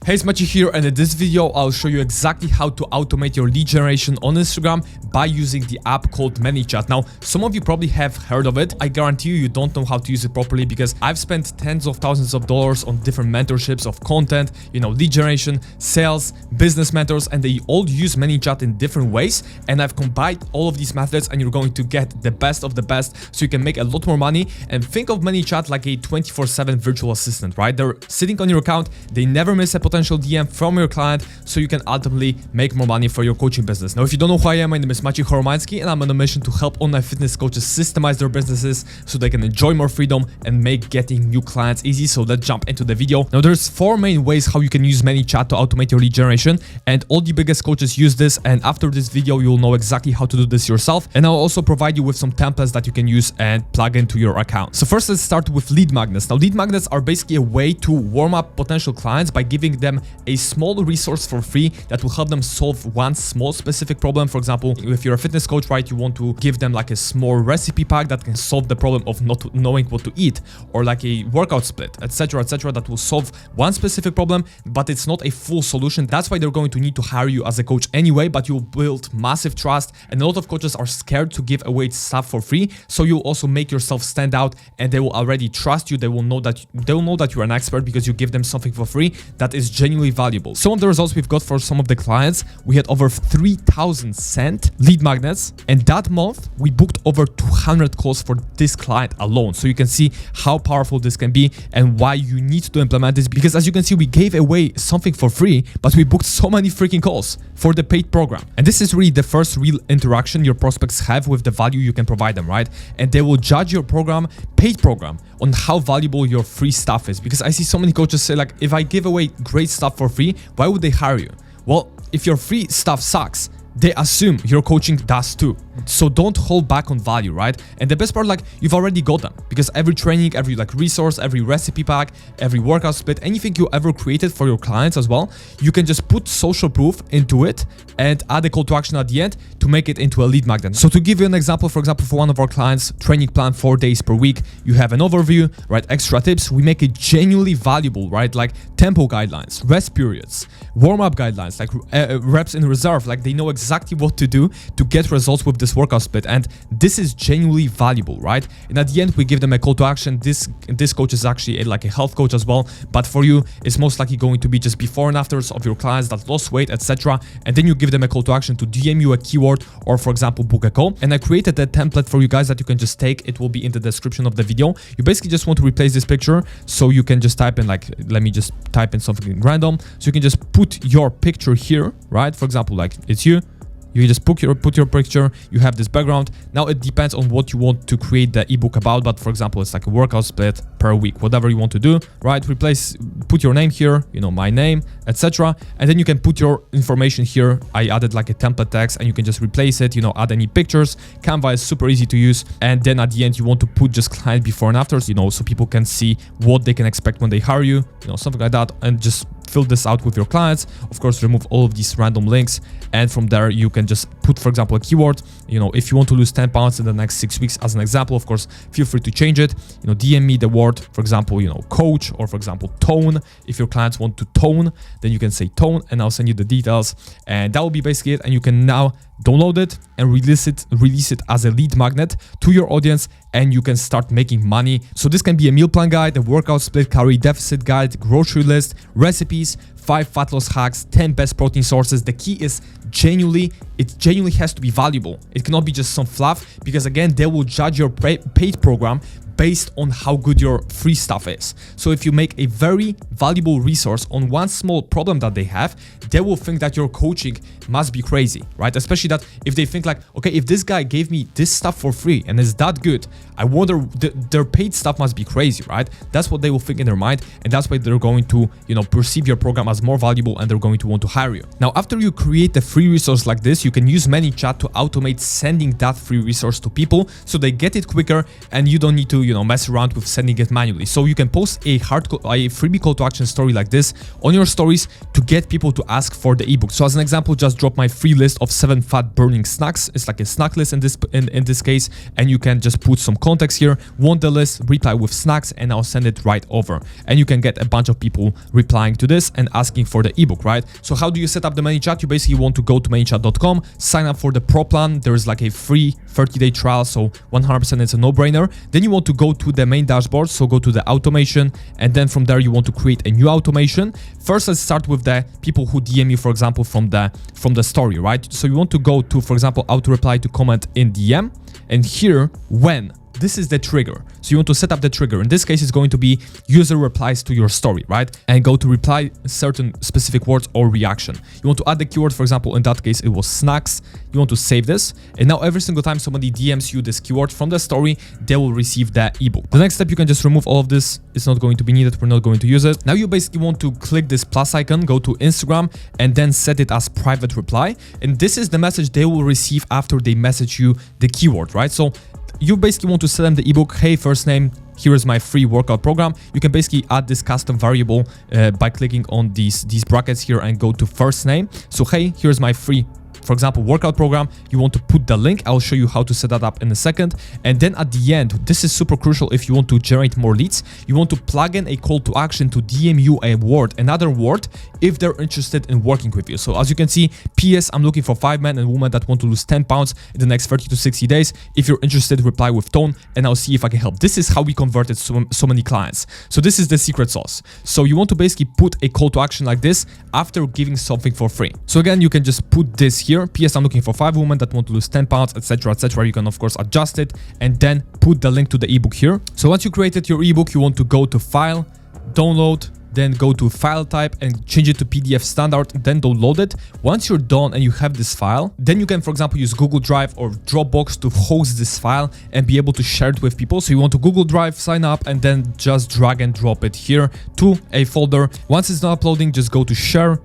Hey, it's Maciej here, and in this video I'll show you exactly how to automate your lead generation on Instagram by using the app called ManyChat. Now, some of you probably have heard of it. I guarantee you don't know how to use it properly because I've spent tens of thousands of dollars on different mentorships of content, lead generation, sales, business mentors, and they all use ManyChat in different ways. And I've combined all of these methods and you're going to get the best of the best so you can make a lot more money. And think of ManyChat like a 24/7 virtual assistant, right? They're sitting on your account. They never miss a potential DM from your client, so you can ultimately make more money for your coaching business. Now, if you don't know who I am, my name is Maciej, and I'm on a mission to help online fitness coaches systemize their businesses so they can enjoy more freedom and make getting new clients easy. So let's jump into the video. Now, there's 4 main ways how you can use ManyChat to automate your lead generation, and all the biggest coaches use this. And after this video, you'll know exactly how to do this yourself. And I'll also provide you with some templates that you can use and plug into your account. So first, let's start with lead magnets. Now, lead magnets are basically a way to warm up potential clients by giving them a small resource for free that will help them solve one small specific problem. For example, if you're a fitness coach, right, you want to give them like a small recipe pack that can solve the problem of not knowing what to eat, or like a workout split, etc., that will solve one specific problem, but it's not a full solution. That's why they're going to need to hire you as a coach anyway, but you'll build massive trust, and a lot of coaches are scared to give away stuff for free. So you'll also make yourself stand out, and they will already trust you. They will know that you're an expert because you give them something for free that is genuinely valuable. Some of the results we've got for some of the clients, we had over 3,000 sent lead magnets, and that month we booked over 200 calls for this client alone. So you can see how powerful this can be and why you need to implement this, because as you can see, we gave away something for free, but we booked so many freaking calls for the paid program. And this is really the first real interaction your prospects have with the value you can provide them, right? And they will judge your paid program, on how valuable your free stuff is. Because I see so many coaches say, like, if I give away great stuff for free, why would they hire you? Well, if your free stuff sucks, they assume your coaching does too. So don't hold back on value, right? And the best part, like, you've already got them, because every training, every resource, every recipe pack, every workout split, anything you ever created for your clients as well, you can just put social proof into it and add a call to action at the end to make it into a lead magnet. So to give you an example, for example, for one of our clients, training plan 4 days per week, you have an overview, right? Extra tips. We make it genuinely valuable, right? Like tempo guidelines, rest periods, warm-up guidelines, like reps in reserve. Like, they know exactly what to do to get results with this workout split, and this is genuinely valuable, right? And at the end, we give them a call to action. This coach is actually like a health coach as well, but for you, it's most likely going to be just before and afters of your clients that lost weight, etc. And then you give them a call to action to DM you a keyword, or for example, book a call. And I created a template for you guys that you can just take. It will be in the description of the video. You basically just want to replace this picture, so you can just type in, like, let me just type in something random. So you can just put your picture here, right? For example, like, it's you. You just put your picture, you have this background. Now it depends on what you want to create the ebook about, but for example, it's like a workout split per week, whatever you want to do, right? Put your name here, my name, etc. And then you can put your information here. I added like a template text, and you can just replace it, add any pictures. Canva is super easy to use. And then at the end, you want to put just client before and after, so people can see what they can expect when they hire you, something like that. And just fill this out with your clients. Of course, remove all of these random links, and from there you can just put, for example, a keyword. If you want to lose 10 pounds in the next 6 weeks, as an example, of course, feel free to change it. DM me the word, for example, coach, or for example, tone. If your clients want to tone, then you can say tone, and I'll send you the details, and that will be basically it. And you can now download it and release it as a lead magnet to your audience, and you can start making money. So this can be a meal plan guide, a workout split, calorie deficit guide, grocery list, recipes, 5 fat loss hacks, 10 best protein sources. The key is it genuinely has to be valuable. It cannot be just some fluff, because again, they will judge your paid program based on how good your free stuff is. So if you make a very valuable resource on one small problem that they have, they will think that your coaching must be crazy, right? Especially that if they think like, okay, if this guy gave me this stuff for free and is that good, I wonder their paid stuff must be crazy, right? That's what they will think in their mind, and that's why they're going to, perceive your program as more valuable, and they're going to want to hire you. Now, after you create a free resource like this, you can use ManyChat to automate sending that free resource to people, so they get it quicker, and you don't need to, you know, mess around with sending it manually. So you can post a freebie call to action story like this on your stories to get people to ask for the ebook. So as an example, just drop my free list of 7 fat burning snacks. It's like a snack list in this case, and you can just put some context here, want the list, reply with snacks, and I'll send it right over. And you can get a bunch of people replying to this and asking for the ebook, right? So how do you set up the ManyChat? You basically want to go to ManyChat.com, sign up for the pro plan. There is like a free 30-day trial, so 100% it's a no-brainer. Then you want to go to the main dashboard, so go to the automation, and then from there you want to create a new automation. First, let's start with the people who DM you, for example, from the story, right? So you want to go to, for example, auto reply to comment in DM, and here when. This is the trigger. So you want to set up the trigger. In this case, it's going to be user replies to your story, right? And go to reply certain specific words or reaction. You want to add the keyword, for example, in that case, it was snacks. You want to save this. And now every single time somebody DMs you this keyword from the story, they will receive that ebook. The next step, you can just remove all of this. It's not going to be needed. We're not going to use it. Now you basically want to click this plus icon, go to Instagram, and then set it as private reply. And this is the message they will receive after they message you the keyword, right? So you basically want to send them the ebook. Hey, first name, here is my free workout program. You can basically add this custom variable by clicking on these brackets here and go to first name. So hey, here's my free, for example, workout program. You want to put the link. I'll show you how to set that up in a second. And then at the end, this is super crucial if you want to generate more leads. You want to plug in a call to action to DM you another word, if they're interested in working with you. So as you can see, PS, I'm looking for 5 men and women that want to lose 10 pounds in the next 30 to 60 days. If you're interested, reply with tone and I'll see if I can help. This is how we converted so many clients. So this is the secret sauce. So you want to basically put a call to action like this after giving something for free. So again, you can just put this here. PS, I'm looking for 5 women that want to lose 10 pounds, etc, etc. You can of course adjust it and then put the link to the ebook here. So once you created your ebook, you want to go to file, download, then go to file type and change it to PDF standard, then download it. Once you're done and you have this file, then you can, for example, use Google Drive or Dropbox to host this file and be able to share it with people. So you want to Google Drive, sign up, and then just drag and drop it here to a folder. Once it's done uploading, just go to share.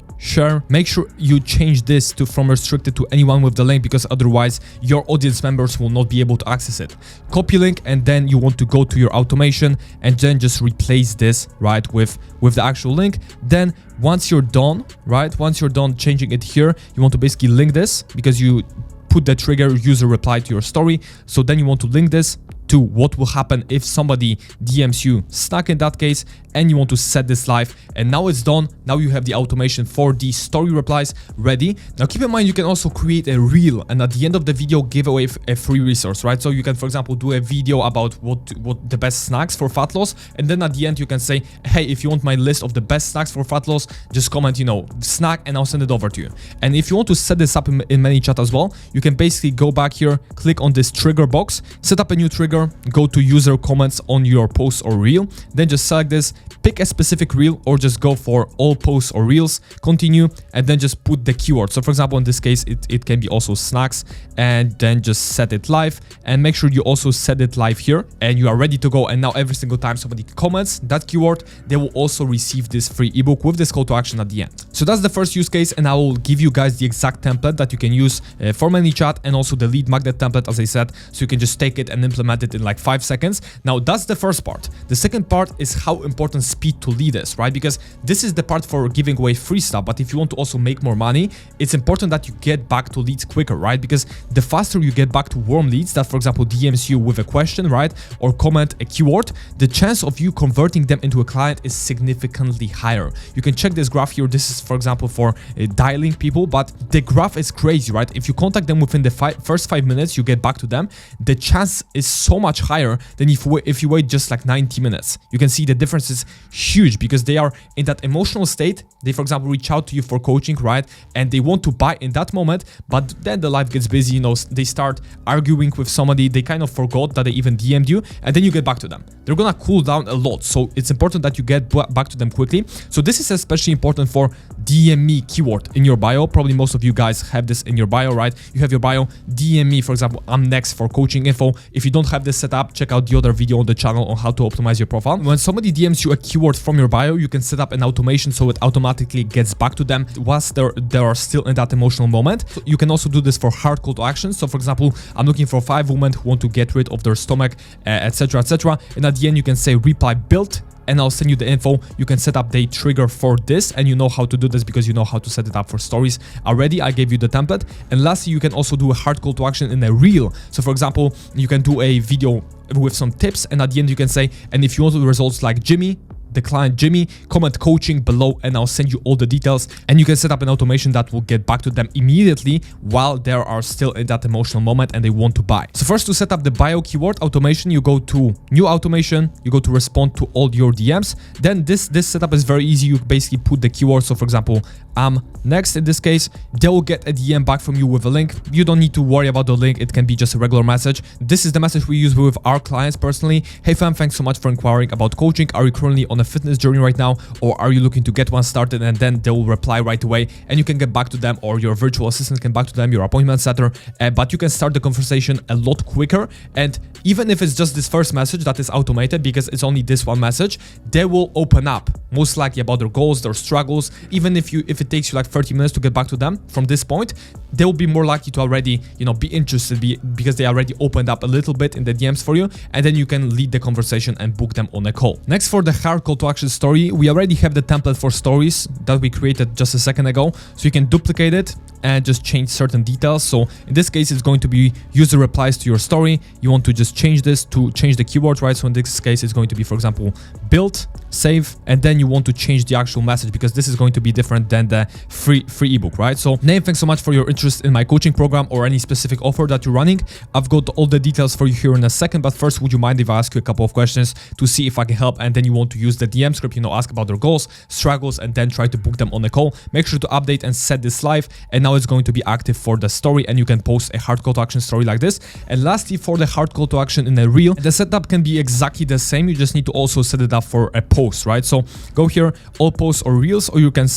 Make sure you change this to from restricted to anyone with the link, because otherwise your audience members will not be able to access it. Copy link, and then you want to go to your automation and then just replace this, right, with the actual link. Then once you're done, right, once you're done changing it here, you want to basically link this because you put the trigger user reply to your story. So then you want to link this to what will happen if somebody DMs you snack in that case, and you want to set this live. And now it's done. Now you have the automation for the story replies ready. Now keep in mind, you can also create a reel and at the end of the video give away a free resource, right? So you can, for example, do a video about what the best snacks for fat loss, and then at the end you can say, hey, if you want my list of the best snacks for fat loss, just comment, you know, snack, and I'll send it over to you. And if you want to set this up in ManyChat as well, you can basically go back here, click on this trigger box, set up a new trigger, go to user comments on your post or reel, then just select this, pick a specific reel or just go for all posts or reels, continue, and then just put the keyword. So for example, in this case, it can be also snacks, and then just set it live, and make sure you also set it live here, and you are ready to go. And now every single time somebody comments that keyword, they will also receive this free ebook with this call to action at the end. So that's the first use case, and I will give you guys the exact template that you can use for ManyChat, and also the lead magnet template, as I said, so you can just take it and implement it in like 5 seconds. Now that's the first part. The second part is how important speed to lead is, right? Because this is the part for giving away free stuff, but if you want to also make more money, it's important that you get back to leads quicker, right? Because the faster you get back to warm leads that, for example, DMs you with a question, right, or comment a keyword, the chance of you converting them into a client is significantly higher. You can check this graph here. This is, for example, for dialing people, but the graph is crazy, right? If you contact them within the first 5 minutes, you get back to them, the chance is so much higher than if you wait just like 90 minutes. You can see the difference is huge because they are in that emotional state. They, for example, reach out to you for coaching, right? And they want to buy in that moment, but then the life gets busy, you know, they start arguing with somebody, they kind of forgot that they even DM'd you, and then you get back to them. They're gonna cool down a lot, so it's important that you get back to them quickly. So this is especially important for DM me keyword in your bio. Probably most of you guys have this in your bio, right? You have your bio, DM me, for example, I'm next for coaching info. If you don't have this set up, check out the other video on the channel on how to optimize your profile. When somebody DMs you a keyword from your bio, you can set up an automation so it automatically gets back to them whilst they are still in that emotional moment. So you can also do this for hard call to action. So for example, I'm looking for 5 women who want to get rid of their stomach, etc, etc. And at the end, you can say reply built, and I'll send you the info. You can set up the trigger for this, and you know how to do this because you know how to set it up for stories already. I gave you the template. And lastly, you can also do a hard call to action in a reel. So for example, you can do a video with some tips, and at the end you can say, and if you want the results like Jimmy, the client Jimmy, comment coaching below and I'll send you all the details. And you can set up an automation that will get back to them immediately while they are still in that emotional moment and they want to buy. So first, to set up the bio keyword automation, you go to new automation, you go to respond to all your DMs. Then this setup is very easy. You basically put the keyword. So for example, I'm next. In this case, they will get a DM back from you with a link. You don't need to worry about the link. It can be just a regular message. This is the message we use with our clients personally. Hey fam, thanks so much for inquiring about coaching. Are you currently on a fitness journey right now, or are you looking to get one started? And then they will reply right away and you can get back to them, or your virtual assistant can back to them, your appointment setter, but you can start the conversation a lot quicker. And even if it's just this first message that is automated, because it's only this one message, they will open up most likely about their goals, their struggles. Even if it takes you like 30 minutes to get back to them from this point, they will be more likely to already, be interested because they already opened up a little bit in the DMs for you, and then you can lead the conversation and book them on a call. Next, for the hard call to action story, we already have the template for stories that we created just a second ago. So you can duplicate it and just change certain details. So in this case, it's going to be user replies to your story. You want to just change this to change the keyword, right? So in this case, it's going to be, for example, build, save, and then you want to change the actual message because this is going to be different than the free ebook, right? So Nate, thanks so much for your interest in my coaching program or any specific offer that you're running. I've got all the details for you here in a second, but first, would you mind if I ask you a couple of questions to see if I can help? And then you want to use the DM script, ask about their goals, struggles, and then try to book them on a call. Make sure to update and set this live, and now it's going to be active for the story, and you can post a hard call to action story like this. And lastly, for the hard call to action in a reel, the setup can be exactly the same. You just need to also set it up for a post, right? So go here, all posts or reels, or you can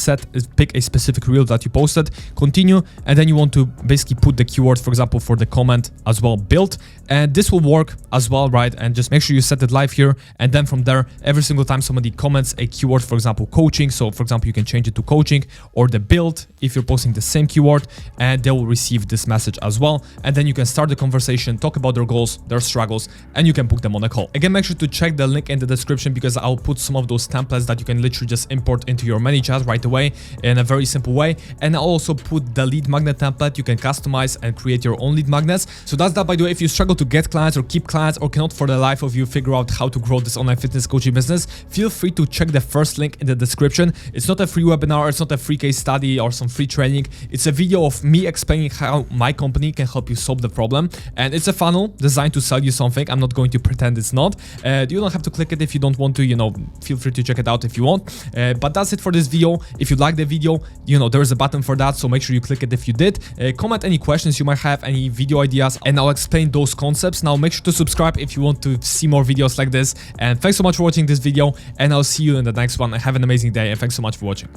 pick a specific reel that you posted, continue, and then you want to basically put the keyword, for example, for the comment as well, build, and this will work as well, right? And just make sure you set it live here, and then from there, every single time somebody comments a keyword, for example, coaching, so for example, you can change it to coaching or the build if you're posting the same keyword, and they will receive this message as well. And then you can start the conversation, talk about their goals, their struggles, and you can book them on a call. Again, make sure to check the link in the description because I'll put some of those templates that you can literally just import into your ManyChat right away in a very simple way. And I'll also put the lead magnet template you can customize and create your own lead magnets. So that's that, by the way. If you struggle to get clients or keep clients, or cannot for the life of you figure out how to grow this online fitness coaching business, feel free to check the first link in the description. It's not a free webinar, it's not a free case study or some free training. It's a video of me explaining how my company can help you solve the problem. And it's a funnel designed to sell you something. I'm not going to pretend it's not. You don't have to click it if you don't want to, feel free to check it out if you want. But that's it for this video. If you like the video, there is a button for that, so make sure you click it if you did. Comment any questions you might have, any video ideas, and I'll explain those concepts. Now make sure to subscribe if you want to see more videos like this. And thanks so much for watching this video, and I'll see you in the next one. Have an amazing day, and thanks so much for watching.